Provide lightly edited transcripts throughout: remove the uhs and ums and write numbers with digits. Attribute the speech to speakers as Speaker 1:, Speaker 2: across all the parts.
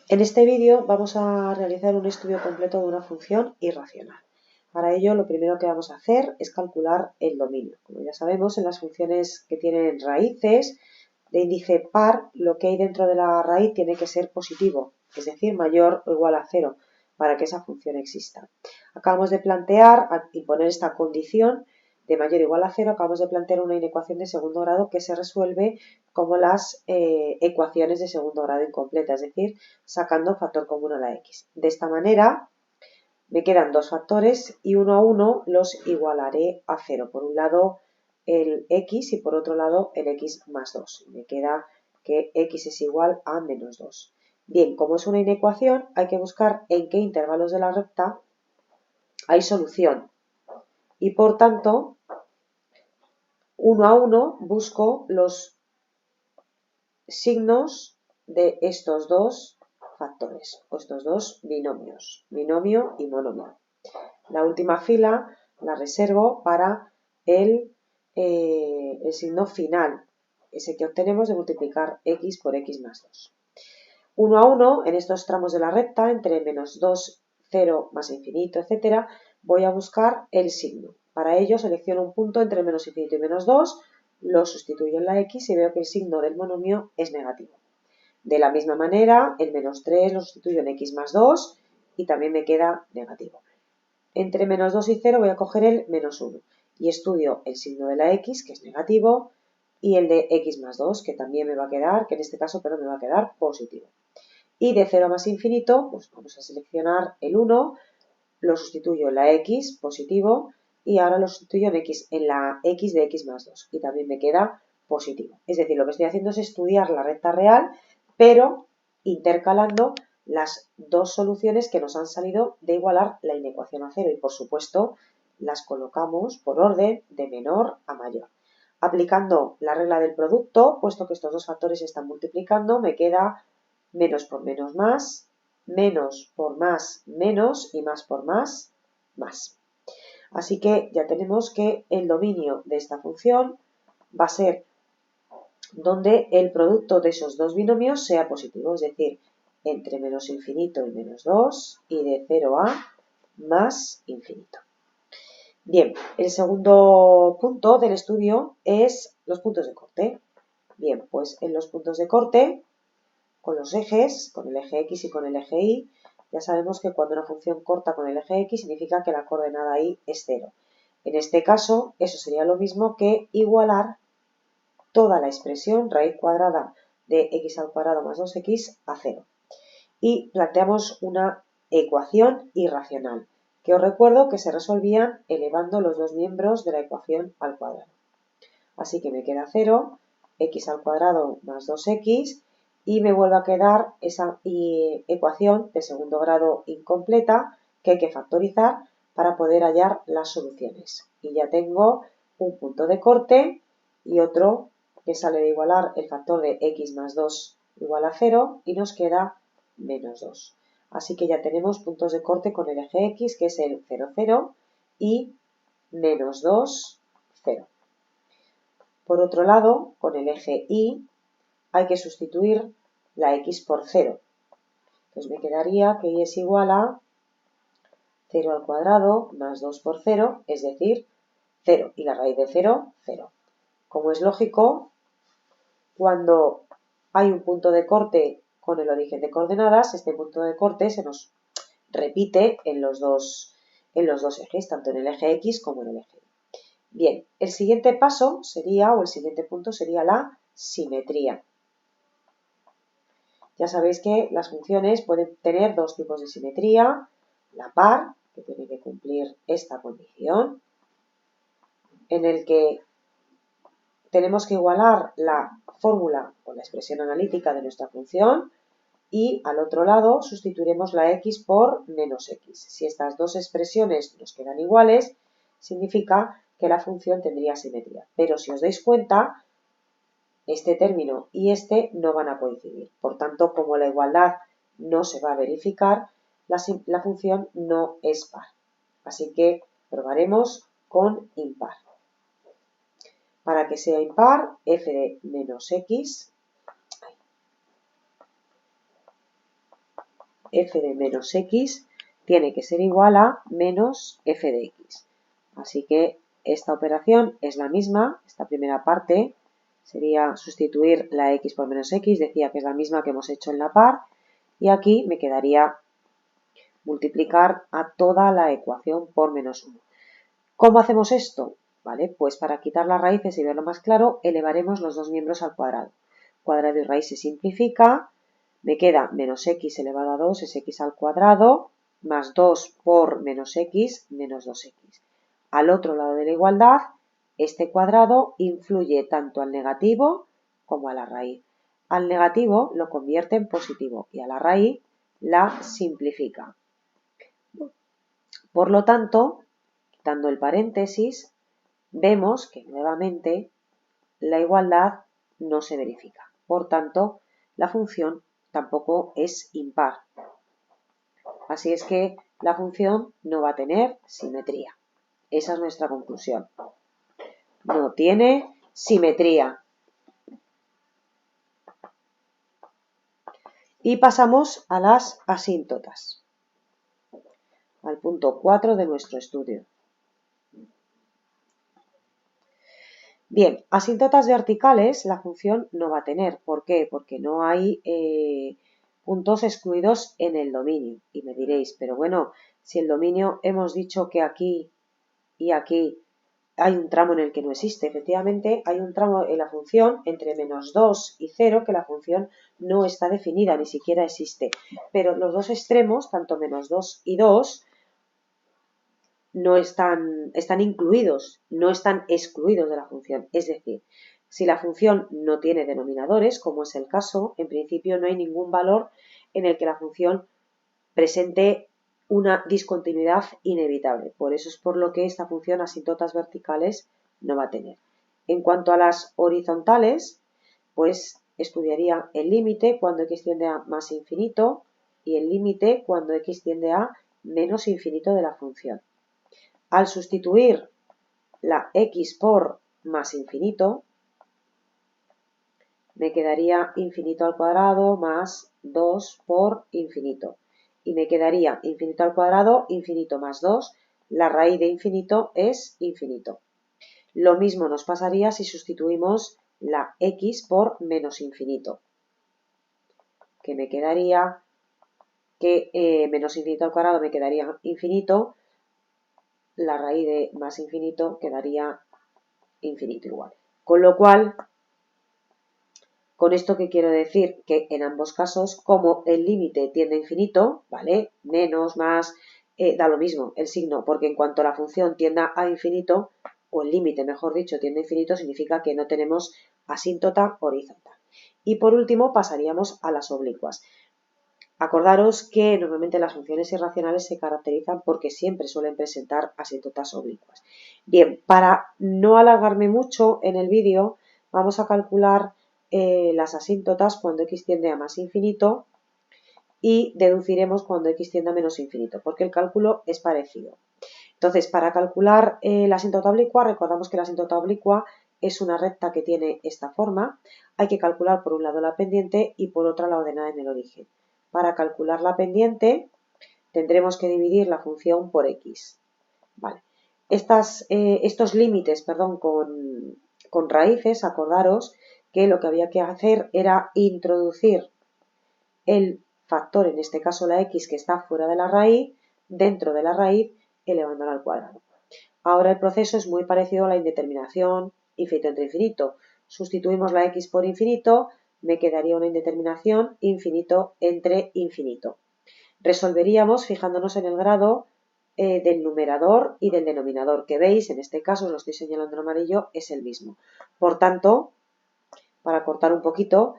Speaker 1: En este vídeo vamos a realizar un estudio completo de una función irracional. Para ello, lo primero que vamos a hacer es calcular el dominio. Como ya sabemos, en las funciones que tienen raíces de índice par, lo que hay dentro de la raíz tiene que ser positivo, es decir, mayor o igual a 0, para que esa función exista. Acabamos de plantear, al imponer esta condición de mayor o igual a 0, acabamos de plantear una inecuación de segundo grado que se resuelve como las ecuaciones de segundo grado incompleta, es decir, sacando factor común a la x. De esta manera me quedan dos factores y uno a uno los igualaré a 0. Por un lado el x y por otro lado el x más 2. Me queda que x es igual a menos 2. Bien, como es una inecuación, hay que buscar en qué intervalos de la recta hay solución. Y por tanto, uno a uno busco los signos de estos dos factores, o estos dos binomios, binomio y monomio. La última fila la reservo para el signo final, ese que obtenemos de multiplicar x por x más 2. Uno a uno, en estos tramos de la recta, entre menos 2, 0, más infinito, etc., voy a buscar el signo. Para ello selecciono un punto entre menos infinito y menos 2, lo sustituyo en la x y veo que el signo del monomio es negativo. De la misma manera, el menos 3 lo sustituyo en x más 2 y también me queda negativo. Entre menos 2 y 0 voy a coger el menos 1 y estudio el signo de la x, que es negativo, y el de x más 2, que también me va a quedar, que en este caso me va a quedar positivo. Y de 0 a más infinito, pues vamos a seleccionar el 1, lo sustituyo en la x, positivo, y ahora lo sustituyo en la x de x más 2, y también me queda positivo. Es decir, lo que estoy haciendo es estudiar la recta real, pero intercalando las dos soluciones que nos han salido de igualar la inecuación a 0, y por supuesto las colocamos por orden de menor a mayor. Aplicando la regla del producto, puesto que estos dos factores se están multiplicando, me queda menos por menos más, menos por más menos y más por más más. Así que ya tenemos que el dominio de esta función va a ser donde el producto de esos dos binomios sea positivo, es decir, entre menos infinito y menos 2 y de 0 a más infinito. Bien, el segundo punto del estudio es los puntos de corte. Bien, pues en los puntos de corte, con los ejes, con el eje x y con el eje y, ya sabemos que cuando una función corta con el eje x significa que la coordenada y es 0. En este caso, eso sería lo mismo que igualar toda la expresión raíz cuadrada de x al cuadrado más 2x a 0. Y planteamos una ecuación irracional, que os recuerdo que se resolvían elevando los dos miembros de la ecuación al cuadrado. Así que me queda 0, x al cuadrado más 2x, y me vuelve a quedar esa ecuación de segundo grado incompleta que hay que factorizar para poder hallar las soluciones. Y ya tengo un punto de corte y otro que sale de igualar el factor de x más 2 igual a 0 y nos queda menos 2. Así que ya tenemos puntos de corte con el eje x, que es el 0, 0 y menos 2, 0. Por otro lado, con el eje y hay que sustituir la x por 0. Entonces me quedaría que y es igual a 0 al cuadrado más 2 por 0, es decir, 0. Y la raíz de 0, 0. Como es lógico, cuando hay un punto de corte con el origen de coordenadas, este punto de corte se nos repite en los dos ejes, tanto en el eje x como en el eje y. Bien, el siguiente paso sería, o el siguiente punto sería la simetría. Ya sabéis que las funciones pueden tener dos tipos de simetría, la par, que tiene que cumplir esta condición, en el que tenemos que igualar la fórmula o la expresión analítica de nuestra función y al otro lado sustituiremos la x por menos x. Si estas dos expresiones nos quedan iguales, significa que la función tendría simetría. Pero si os dais cuenta, este término y este no van a coincidir. Por tanto, como la igualdad no se va a verificar, la función no es par. Así que probaremos con impar. Para que sea impar, f de menos x f de menos x tiene que ser igual a menos f de x. Así que esta operación es la misma, esta primera parte sería sustituir la x por menos x, decía que es la misma que hemos hecho en la par, y aquí me quedaría multiplicar a toda la ecuación por menos 1. ¿Cómo hacemos esto? Vale, pues para quitar las raíces y verlo más claro, elevaremos los dos miembros al cuadrado. Cuadrado y raíz se simplifica, me queda menos x elevado a 2 es x al cuadrado, más 2 por menos x, menos 2x. Al otro lado de la igualdad, este cuadrado influye tanto al negativo como a la raíz. Al negativo lo convierte en positivo y a la raíz la simplifica. Por lo tanto, quitando el paréntesis, vemos que nuevamente la igualdad no se verifica. Por tanto, la función tampoco es impar. Así es que la función no va a tener simetría. Esa es nuestra conclusión. No tiene simetría. Y pasamos a las asíntotas, al punto 4 de nuestro estudio. Bien, asíntotas verticales la función no va a tener. ¿Por qué? Porque no hay puntos excluidos en el dominio. Y me diréis, pero bueno, si el dominio hemos dicho que aquí y aquí hay un tramo en el que no existe. Efectivamente, hay un tramo en la función entre menos 2 y 0 que la función no está definida, ni siquiera existe. Pero los dos extremos, tanto menos 2 y 2, no están incluidos, no están excluidos de la función. Es decir, si la función no tiene denominadores, como es el caso, en principio no hay ningún valor en el que la función presente una discontinuidad inevitable. Por eso es por lo que esta función asíntotas verticales no va a tener. En cuanto a las horizontales, pues estudiaría el límite cuando x tiende a más infinito y el límite cuando x tiende a menos infinito de la función. Al sustituir la x por más infinito, me quedaría infinito al cuadrado más 2 por infinito. Y me quedaría infinito al cuadrado, infinito más 2, la raíz de infinito es infinito. Lo mismo nos pasaría si sustituimos la x por menos infinito, que me quedaría que menos infinito al cuadrado me quedaría infinito, la raíz de más infinito quedaría infinito igual. Con lo cual, ¿con esto qué quiero decir? Que en ambos casos, como el límite tiende a infinito, ¿vale? Menos, más, da lo mismo el signo, porque en cuanto la función tienda a infinito, o el límite, mejor dicho, tiende a infinito, significa que no tenemos asíntota horizontal. Y por último, pasaríamos a las oblicuas. Acordaros que normalmente las funciones irracionales se caracterizan porque siempre suelen presentar asíntotas oblicuas. Bien, para no alargarme mucho en el vídeo, vamos a calcular las asíntotas cuando x tiende a más infinito y deduciremos cuando x tiende a menos infinito, porque el cálculo es parecido. Entonces, para calcular la asíntota oblicua, recordamos que la asíntota oblicua es una recta que tiene esta forma. Hay que calcular por un lado la pendiente y por otro la ordenada en el origen. Para calcular la pendiente tendremos que dividir la función por x. Vale. Estos límites con raíces, acordaros que lo que había que hacer era introducir el factor, en este caso la x que está fuera de la raíz, dentro de la raíz, elevándola al cuadrado. Ahora el proceso es muy parecido a la indeterminación infinito entre infinito. Sustituimos la x por infinito, me quedaría una indeterminación infinito entre infinito. Resolveríamos fijándonos en el grado del numerador y del denominador, que veis, en este caso, os lo estoy señalando en amarillo, es el mismo. Por tanto, para cortar un poquito,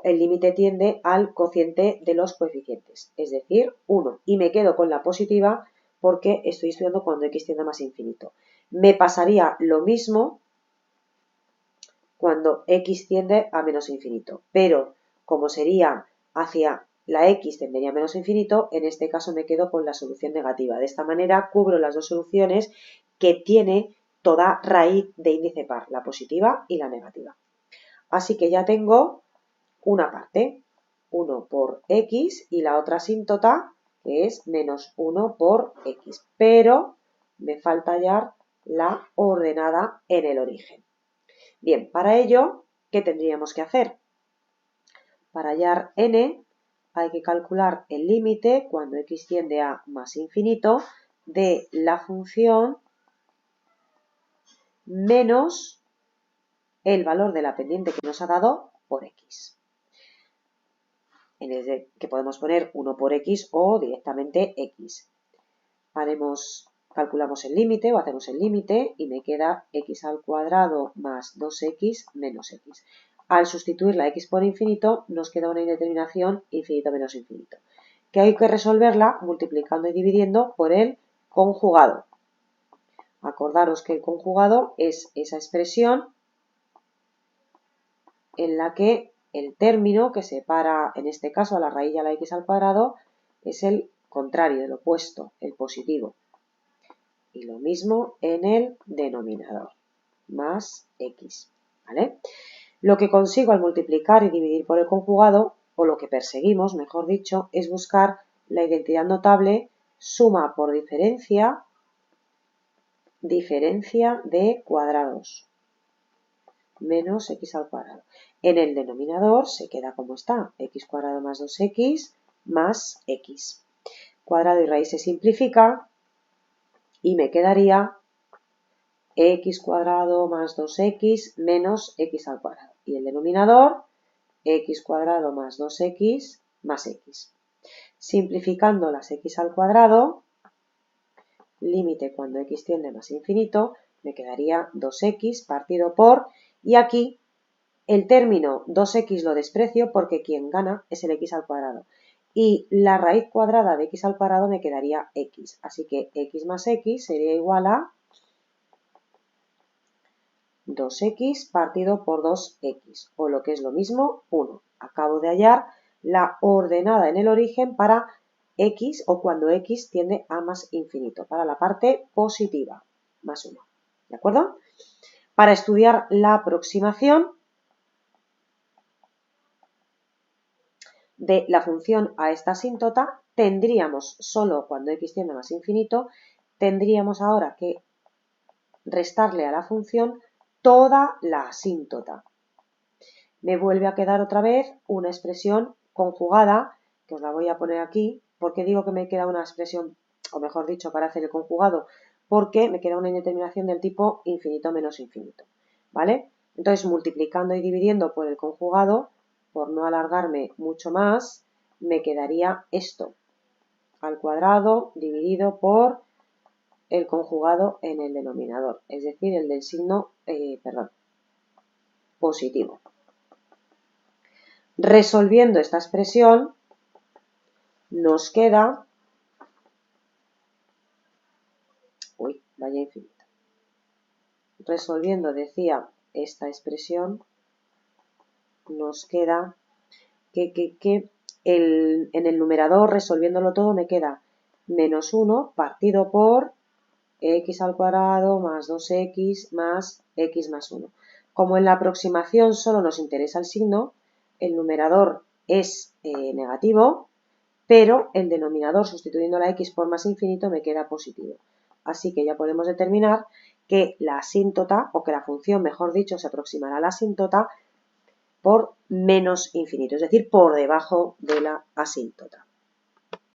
Speaker 1: el límite tiende al cociente de los coeficientes, es decir, 1. Y me quedo con la positiva porque estoy estudiando cuando x tiende a más infinito. Me pasaría lo mismo cuando x tiende a menos infinito, pero como sería hacia la x tendería a menos infinito, en este caso me quedo con la solución negativa. De esta manera cubro las dos soluciones que tiene toda raíz de índice par, la positiva y la negativa. Así que ya tengo una parte. 1 por x y la otra asíntota que es menos 1 por x. Pero me falta hallar la ordenada en el origen. Bien, para ello, ¿qué tendríamos que hacer? Para hallar n hay que calcular el límite cuando x tiende a más infinito de la función menos el valor de la pendiente que nos ha dado por x. En el que podemos poner 1 por x o directamente x. Calculamos el límite o hacemos el límite y me queda x al cuadrado más 2x menos x. Al sustituir la x por infinito nos queda una indeterminación infinito menos infinito, que hay que resolverla multiplicando y dividiendo por el conjugado. Acordaros que el conjugado es esa expresión en la que el término que separa, en este caso, a la raíz y a la x al cuadrado, es el contrario, el opuesto, el positivo. Y lo mismo en el denominador, más x, ¿vale? Lo que consigo al multiplicar y dividir por el conjugado, o lo que perseguimos, mejor dicho, es buscar la identidad notable suma por diferencia de cuadrados, menos x al cuadrado. En el denominador se queda como está, x cuadrado más 2x más x. Cuadrado y raíz se simplifica y me quedaría x cuadrado más 2x menos x al cuadrado. Y el denominador, x cuadrado más 2x más x. Simplificando las x al cuadrado, límite cuando x tiende más infinito, me quedaría 2x partido por, y aquí el término 2x lo desprecio porque quien gana es el x al cuadrado. Y la raíz cuadrada de x al cuadrado me quedaría x. Así que x más x sería igual a 2x partido por 2x, o lo que es lo mismo, 1. Acabo de hallar la ordenada en el origen para x o cuando x tiende a más infinito, para la parte positiva, más 1. ¿De acuerdo? Para estudiar la aproximación de la función a esta asíntota, tendríamos solo cuando x tiende a más infinito, tendríamos ahora que restarle a la función toda la asíntota. Me vuelve a quedar otra vez una expresión conjugada, que os la voy a poner aquí. ¿Por qué digo que me queda una expresión, o mejor dicho, para hacer el conjugado? Porque me queda una indeterminación del tipo infinito menos infinito, ¿vale? Entonces, multiplicando y dividiendo por el conjugado, por no alargarme mucho más, me quedaría esto, al cuadrado dividido por el conjugado en el denominador, es decir, el del signo, positivo. Resolviendo esta expresión, nos queda, vaya infinito. Resolviendo, decía, esta expresión, nos queda que en el numerador, resolviéndolo todo, me queda menos 1 partido por x al cuadrado más 2x más x más 1. Como en la aproximación solo nos interesa el signo, el numerador es negativo, pero el denominador, sustituyendo la x por más infinito, me queda positivo. Así que ya podemos determinar que la asíntota, o que la función, mejor dicho, se aproximará a la asíntota por menos infinito, es decir, por debajo de la asíntota.